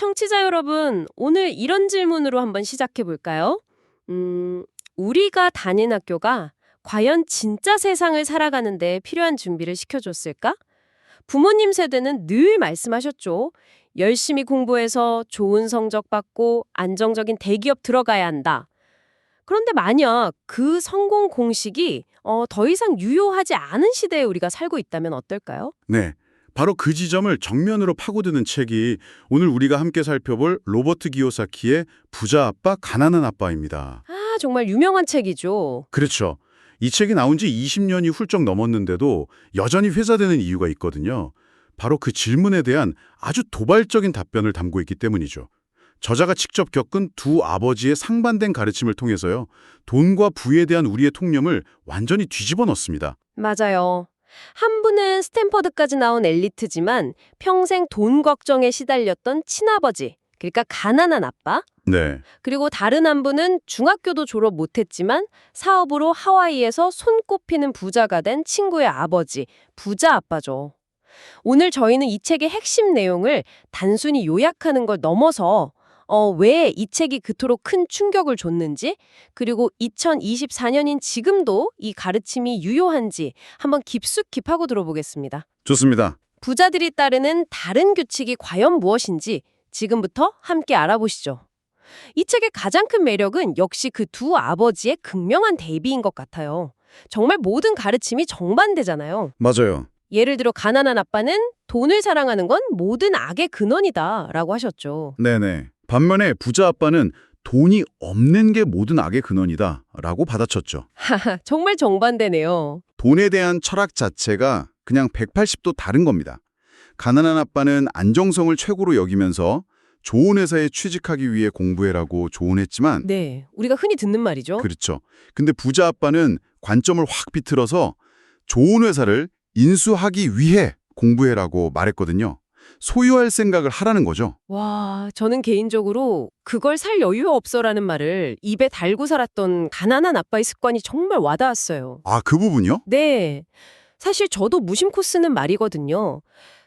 청취자 여러분, 오늘 이런 질문으로 한번 시작해 볼까요? 우리가 다닌 학교가 과연 진짜 세상을 살아가는데 필요한 준비를 시켜줬을까? 부모님 세대는 늘 말씀하셨죠. 열심히 공부해서 좋은 성적 받고 안정적인 대기업 들어가야 한다. 그런데 만약 그 성공 공식이 더 이상 유효하지 않은 시대에 우리가 살고 있다면 어떨까요? 네, 바로 그 지점을 정면으로 파고드는 책이 오늘 우리가 함께 살펴볼 로버트 기요사키의 부자 아빠, 가난한 아빠입니다. 아, 정말 유명한 책이죠. 그렇죠. 이 책이 나온 지 20년이 훌쩍 넘었는데도 여전히 회자되는 이유가 있거든요. 바로 그 질문에 대한 아주 도발적인 답변을 담고 있기 때문이죠. 저자가 직접 겪은 두 아버지의 상반된 가르침을 통해서요. 돈과 부에 대한 우리의 통념을 완전히 뒤집어 놓습니다. 맞아요. 한 분은 스탠퍼드까지 나온 엘리트지만 평생 돈 걱정에 시달렸던 친아버지, 그러니까 가난한 아빠. 네, 그리고 다른 한 분은 중학교도 졸업 못했지만 사업으로 하와이에서 손꼽히는 부자가 된 친구의 아버지, 부자 아빠죠. 오늘 저희는 이 책의 핵심 내용을 단순히 요약하는 걸 넘어서 왜 이 책이 그토록 큰 충격을 줬는지, 그리고 2024년인 지금도 이 가르침이 유효한지 한번 깊숙이 파고 들어보겠습니다. 좋습니다. 부자들이 따르는 다른 규칙이 과연 무엇인지 지금부터 함께 알아보시죠. 이 책의 가장 큰 매력은 역시 그 두 아버지의 극명한 대비인 것 같아요. 정말 모든 가르침이 정반대잖아요. 맞아요. 예를 들어 가난한 아빠는 돈을 사랑하는 건 모든 악의 근원이다라고 하셨죠. 네네. 반면에 부자 아빠는 돈이 없는 게 모든 악의 근원이다 라고 받아쳤죠. 하하, 정말 정반대네요. 돈에 대한 철학 자체가 그냥 180도 다른 겁니다. 가난한 아빠는 안정성을 최고로 여기면서 좋은 회사에 취직하기 위해 공부해라고 조언했지만 네, 우리가 흔히 듣는 말이죠. 그렇죠. 근데 부자 아빠는 관점을 확 비틀어서 좋은 회사를 인수하기 위해 공부해라고 말했거든요. 소유할 생각을 하라는 거죠. 와, 저는 개인적으로 그걸 살 여유가 없어라는 말을 입에 달고 살았던 가난한 아빠의 습관이 정말 와닿았어요. 아, 그 부분이요? 네, 사실 저도 무심코 쓰는 말이거든요.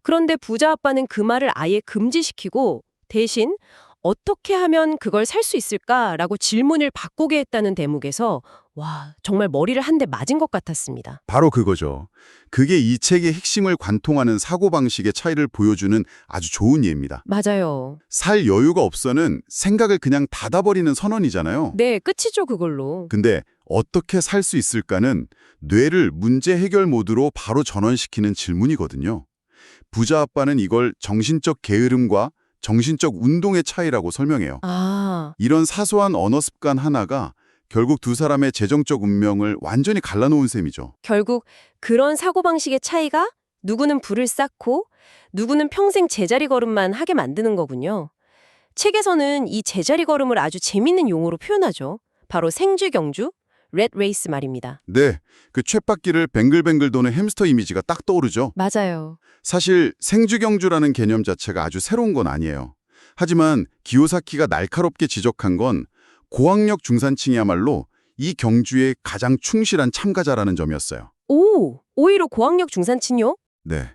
그런데 부자 아빠는 그 말을 아예 금지시키고 대신 어떻게 하면 그걸 살 수 있을까라고 질문을 바꾸게 했다는 대목에서 와, 정말 머리를 한 대 맞은 것 같았습니다. 바로 그거죠. 그게 이 책의 핵심을 관통하는 사고방식의 차이를 보여주는 아주 좋은 예입니다. 맞아요. 살 여유가 없어는 생각을 그냥 닫아버리는 선언이잖아요. 네, 끝이죠, 그걸로. 근데 어떻게 살 수 있을까는 뇌를 문제 해결 모드로 바로 전환시키는 질문이거든요. 부자 아빠는 이걸 정신적 게으름과 정신적 운동의 차이라고 설명해요. 아, 이런 사소한 언어 습관 하나가 결국 두 사람의 재정적 운명을 완전히 갈라놓은 셈이죠. 결국 그런 사고방식의 차이가 누구는 부를 쌓고 누구는 평생 제자리 걸음만 하게 만드는 거군요. 책에서는 이 제자리 걸음을 아주 재밌는 용어로 표현하죠. 바로 생쥐경주, 렛레이스 말입니다. 네, 그 쳇바퀴를 뱅글뱅글 도는 햄스터 이미지가 딱 떠오르죠. 맞아요. 사실 생쥐경주라는 개념 자체가 아주 새로운 건 아니에요. 하지만 기요사키가 날카롭게 지적한 건 고학력 중산층이야말로 이 경주에 가장 충실한 참가자라는 점이었어요. 오, 오히려 고학력 중산층요? 네,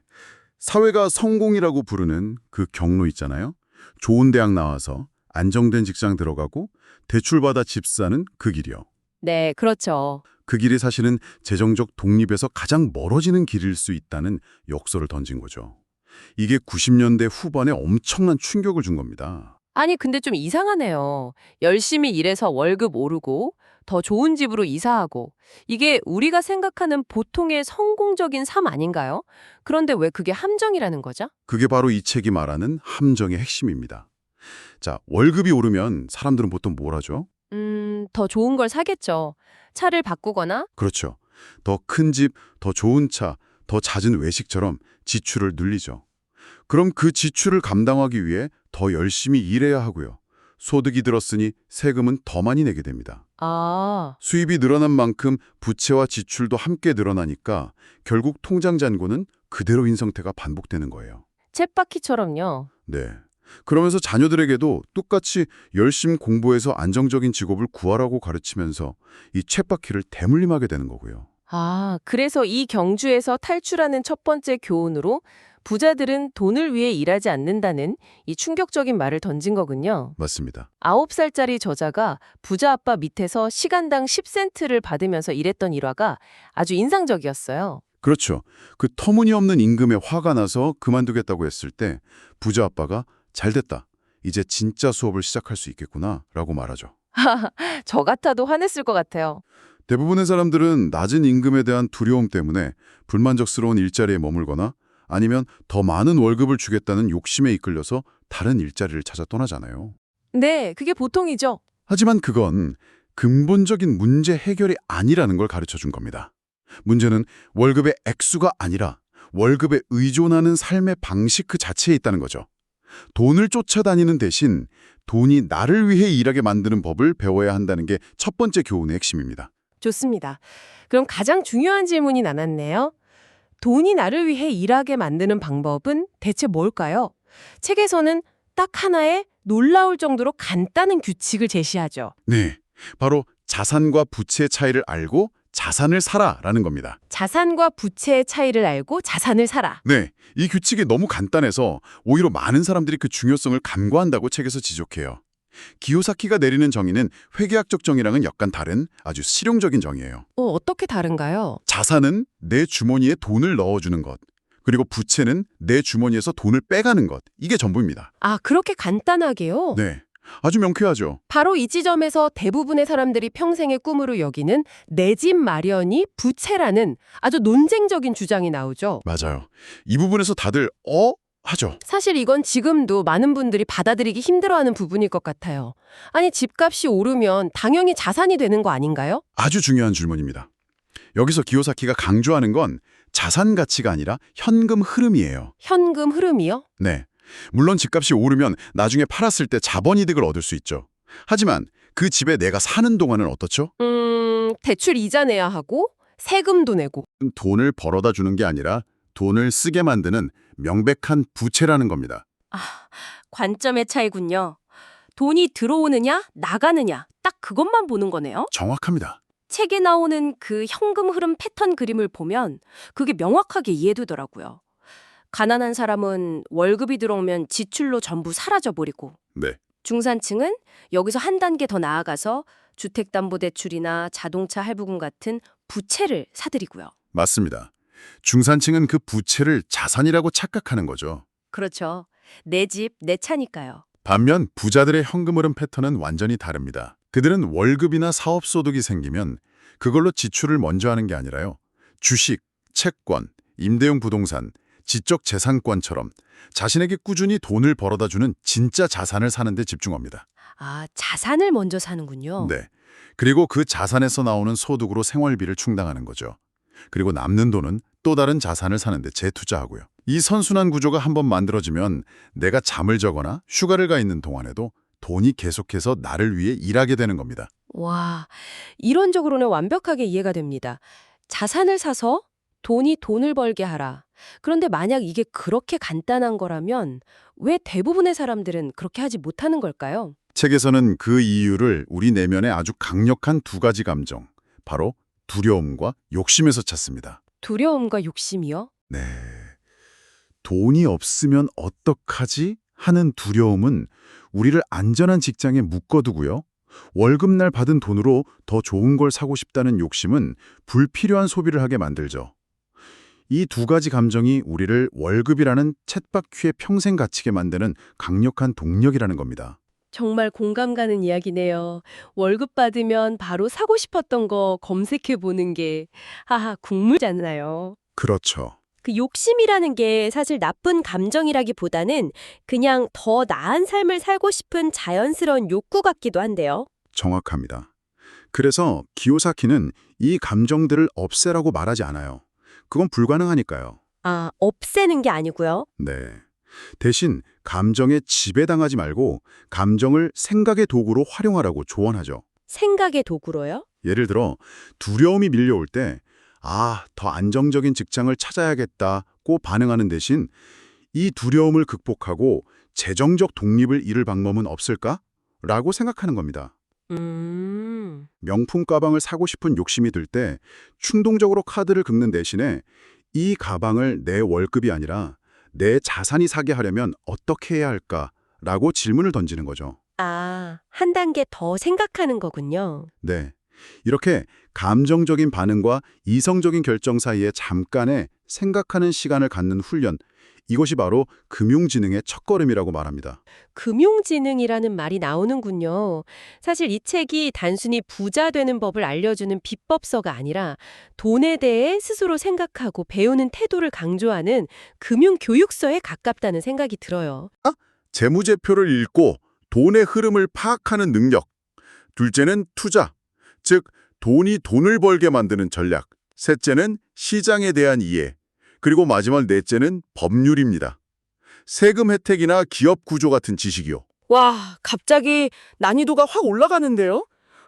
사회가 성공이라고 부르는 그 경로 있잖아요. 좋은 대학 나와서 안정된 직장 들어가고 대출받아 집 사는 그 길이요. 네, 그렇죠. 그 길이 사실은 재정적 독립에서 가장 멀어지는 길일 수 있다는 역설을 던진 거죠. 이게 90년대 후반에 엄청난 충격을 준 겁니다. 아니, 근데 좀 이상하네요. 열심히 일해서 월급 오르고 더 좋은 집으로 이사하고 이게 우리가 생각하는 보통의 성공적인 삶 아닌가요? 그런데 왜 그게 함정이라는 거죠? 그게 바로 이 책이 말하는 함정의 핵심입니다. 자, 월급이 오르면 사람들은 보통 뭘 하죠? 더 좋은 걸 사겠죠. 차를 바꾸거나. 그렇죠. 더 큰 집, 더 좋은 차, 더 잦은 외식처럼 지출을 늘리죠. 그럼 그 지출을 감당하기 위해 더 열심히 일해야 하고요. 소득이 들었으니 세금은 더 많이 내게 됩니다. 아, 수입이 늘어난 만큼 부채와 지출도 함께 늘어나니까 결국 통장 잔고는 그대로인 상태가 반복되는 거예요. 쳇바퀴처럼요. 네. 그러면서 자녀들에게도 똑같이 열심히 공부해서 안정적인 직업을 구하라고 가르치면서 이 쳇바퀴를 대물림하게 되는 거고요. 아, 그래서 이 경주에서 탈출하는 첫 번째 교훈으로 부자들은 돈을 위해 일하지 않는다는 이 충격적인 말을 던진 거군요. 맞습니다. 9살짜리 저자가 부자 아빠 밑에서 시간당 10센트를 받으면서 일했던 일화가 아주 인상적이었어요. 그렇죠. 그 터무니없는 임금에 화가 나서 그만두겠다고 했을 때 부자 아빠가 잘 됐다. 이제 진짜 수업을 시작할 수 있겠구나 라고 말하죠. 저 같아도 화냈을 것 같아요. 대부분의 사람들은 낮은 임금에 대한 두려움 때문에 불만족스러운 일자리에 머물거나 아니면 더 많은 월급을 주겠다는 욕심에 이끌려서 다른 일자리를 찾아 떠나잖아요. 네, 그게 보통이죠. 하지만 그건 근본적인 문제 해결이 아니라는 걸 가르쳐 준 겁니다. 문제는 월급의 액수가 아니라 월급에 의존하는 삶의 방식 그 자체에 있다는 거죠. 돈을 쫓아다니는 대신 돈이 나를 위해 일하게 만드는 법을 배워야 한다는 게 첫 번째 교훈의 핵심입니다. 좋습니다. 그럼 가장 중요한 질문이 남았네요. 돈이 나를 위해 일하게 만드는 방법은 대체 뭘까요? 책에서는 딱 하나의 놀라울 정도로 간단한 규칙을 제시하죠. 네, 바로 자산과 부채의 차이를 알고 자산을 사라라는 겁니다. 자산과 부채의 차이를 알고 자산을 사라. 네, 이 규칙이 너무 간단해서 오히려 많은 사람들이 그 중요성을 간과한다고 책에서 지적해요. 기요사키가 내리는 정의는 회계학적 정의랑은 약간 다른 아주 실용적인 정의예요. 어떻게 다른가요? 자산은 내 주머니에 돈을 넣어주는 것, 그리고 부채는 내 주머니에서 돈을 빼가는 것, 이게 전부입니다. 아, 그렇게 간단하게요? 네, 아주 명쾌하죠. 바로 이 지점에서 대부분의 사람들이 평생의 꿈으로 여기는 내 집 마련이 부채라는 아주 논쟁적인 주장이 나오죠. 맞아요. 이 부분에서 다들 하죠. 사실 이건 지금도 많은 분들이 받아들이기 힘들어하는 부분일 것 같아요. 아니, 집값이 오르면 당연히 자산이 되는 거 아닌가요? 아주 중요한 질문입니다. 여기서 기요사키가 강조하는 건 자산 가치가 아니라 현금 흐름이에요. 현금 흐름이요? 네. 물론 집값이 오르면 나중에 팔았을 때 자본이득을 얻을 수 있죠. 하지만 그 집에 내가 사는 동안은 어떻죠? 대출 이자 내야 하고 세금도 내고. 돈을 벌어다 주는 게 아니라 돈을 쓰게 만드는 명백한 부채라는 겁니다. 아, 관점의 차이군요. 돈이 들어오느냐, 나가느냐, 딱 그것만 보는 거네요. 정확합니다. 책에 나오는 그 현금 흐름 패턴 그림을 보면 그게 명확하게 이해되더라고요. 가난한 사람은 월급이 들어오면 지출로 전부 사라져버리고, 네. 중산층은 여기서 한 단계 더 나아가서 주택담보대출이나 자동차 할부금 같은 부채를 사들이고요. 맞습니다. 중산층은 그 부채를 자산이라고 착각하는 거죠. 그렇죠. 내 집, 내 차니까요. 반면 부자들의 현금 흐름 패턴은 완전히 다릅니다. 그들은 월급이나 사업소득이 생기면 그걸로 지출을 먼저 하는 게 아니라요. 주식, 채권, 임대용 부동산, 지적 재산권처럼 자신에게 꾸준히 돈을 벌어다주는 진짜 자산을 사는 데 집중합니다. 아, 자산을 먼저 사는군요. 네. 그리고 그 자산에서 나오는 소득으로 생활비를 충당하는 거죠. 그리고 남는 돈은 또 다른 자산을 사는데 재투자하고요. 이 선순환 구조가 한번 만들어지면 내가 잠을 자거나 휴가를 가 있는 동안에도 돈이 계속해서 나를 위해 일하게 되는 겁니다. 와, 이론적으로는 완벽하게 이해가 됩니다. 자산을 사서 돈이 돈을 벌게 하라. 그런데 만약 이게 그렇게 간단한 거라면 왜 대부분의 사람들은 그렇게 하지 못하는 걸까요? 책에서는 그 이유를 우리 내면의 아주 강력한 두 가지 감정, 바로 두려움과 욕심에서 찾습니다. 두려움과 욕심이요? 네. 돈이 없으면 어떡하지? 하는 두려움은 우리를 안전한 직장에 묶어두고요. 월급날 받은 돈으로 더 좋은 걸 사고 싶다는 욕심은 불필요한 소비를 하게 만들죠. 이 두 가지 감정이 우리를 월급이라는 쳇바퀴에 평생 갇히게 만드는 강력한 동력이라는 겁니다. 정말 공감 가는 이야기네요. 월급 받으면 바로 사고 싶었던 거 검색해 보는 게 하하 국물잖아요. 그렇죠. 그 욕심이라는 게 사실 나쁜 감정이라기보다는 그냥 더 나은 삶을 살고 싶은 자연스러운 욕구 같기도 한데요. 정확합니다. 그래서 기요사키는 이 감정들을 없애라고 말하지 않아요. 그건 불가능하니까요. 아, 없애는 게 아니고요. 네. 대신 감정에 지배당하지 말고 감정을 생각의 도구로 활용하라고 조언하죠. 생각의 도구로요? 예를 들어 두려움이 밀려올 때 더 안정적인 직장을 찾아야겠다고 반응하는 대신 이 두려움을 극복하고 재정적 독립을 이룰 방법은 없을까? 라고 생각하는 겁니다. 명품 가방을 사고 싶은 욕심이 들 때 충동적으로 카드를 긁는 대신에 이 가방을 내 월급이 아니라 내 자산이 사게 하려면 어떻게 해야 할까라고 질문을 던지는 거죠. 아, 한 단계 더 생각하는 거군요. 네. 이렇게 감정적인 반응과 이성적인 결정 사이에 잠깐의 생각하는 시간을 갖는 훈련, 이것이 바로 금융지능의 첫걸음이라고 말합니다. 금융지능이라는 말이 나오는군요. 사실 이 책이 단순히 부자 되는 법을 알려주는 비법서가 아니라 돈에 대해 스스로 생각하고 배우는 태도를 강조하는 금융교육서에 가깝다는 생각이 들어요. 재무제표를 읽고 돈의 흐름을 파악하는 능력. 둘째는 투자, 즉 돈이 돈을 벌게 만드는 전략. 셋째는 시장에 대한 이해. 그리고 마지막 넷째는 법률입니다. 세금 혜택이나 기업 구조 같은 지식이요. 와, 갑자기 난이도가 확 올라가는데요?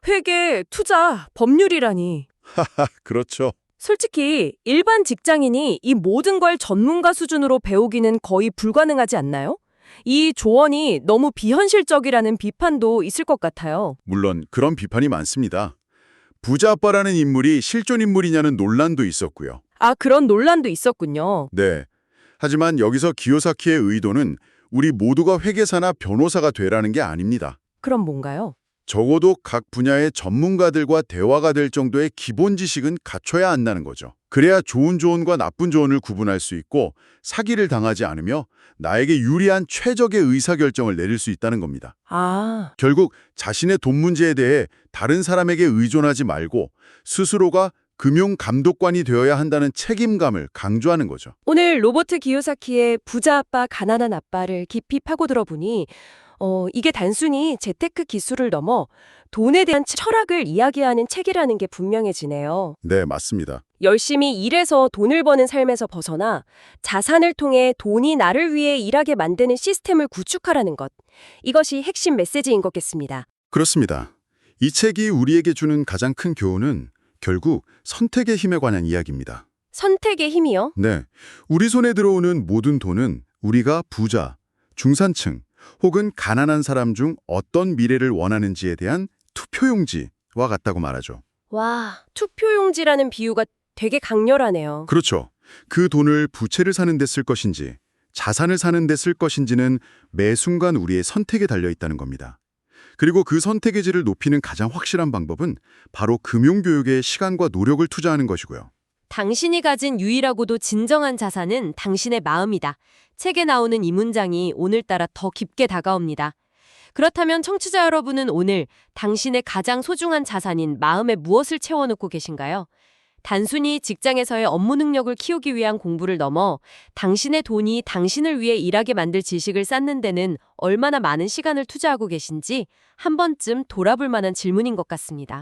회계, 투자, 법률이라니. 그렇죠. 솔직히 일반 직장인이 이 모든 걸 전문가 수준으로 배우기는 거의 불가능하지 않나요? 이 조언이 너무 비현실적이라는 비판도 있을 것 같아요. 물론 그런 비판이 많습니다. 부자 아빠라는 인물이 실존 인물이냐는 논란도 있었고요. 아, 그런 논란도 있었군요. 네. 하지만 여기서 기요사키의 의도는 우리 모두가 회계사나 변호사가 되라는 게 아닙니다. 그럼 뭔가요? 적어도 각 분야의 전문가들과 대화가 될 정도의 기본 지식은 갖춰야 한다는 거죠. 그래야 좋은 조언과 나쁜 조언을 구분할 수 있고 사기를 당하지 않으며 나에게 유리한 최적의 의사결정을 내릴 수 있다는 겁니다. 아, 결국 자신의 돈 문제에 대해 다른 사람에게 의존하지 말고 스스로가 금융 감독관이 되어야 한다는 책임감을 강조하는 거죠. 오늘 로버트 기요사키의 부자 아빠, 가난한 아빠를 깊이 파고들어보니 이게 단순히 재테크 기술을 넘어 돈에 대한 철학을 이야기하는 책이라는 게 분명해지네요. 네, 맞습니다. 열심히 일해서 돈을 버는 삶에서 벗어나 자산을 통해 돈이 나를 위해 일하게 만드는 시스템을 구축하라는 것. 이것이 핵심 메시지인 거겠습니다. 그렇습니다. 이 책이 우리에게 주는 가장 큰 교훈은 결국 선택의 힘에 관한 이야기입니다. 선택의 힘이요? 네, 우리 손에 들어오는 모든 돈은 우리가 부자, 중산층 혹은 가난한 사람 중 어떤 미래를 원하는지에 대한 투표용지와 같다고 말하죠. 와, 투표용지라는 비유가 되게 강렬하네요. 그렇죠. 그 돈을 부채를 사는 데 쓸 것인지 자산을 사는 데 쓸 것인지는 매 순간 우리의 선택에 달려 있다는 겁니다. 그리고 그 선택의 질을 높이는 가장 확실한 방법은 바로 금융교육에 시간과 노력을 투자하는 것이고요. 당신이 가진 유일하고도 진정한 자산은 당신의 마음이다. 책에 나오는 이 문장이 오늘따라 더 깊게 다가옵니다. 그렇다면 청취자 여러분은 오늘 당신의 가장 소중한 자산인 마음에 무엇을 채워넣고 계신가요? 단순히 직장에서의 업무 능력을 키우기 위한 공부를 넘어 당신의 돈이 당신을 위해 일하게 만들 지식을 쌓는 데는 얼마나 많은 시간을 투자하고 계신지 한 번쯤 돌아볼 만한 질문인 것 같습니다.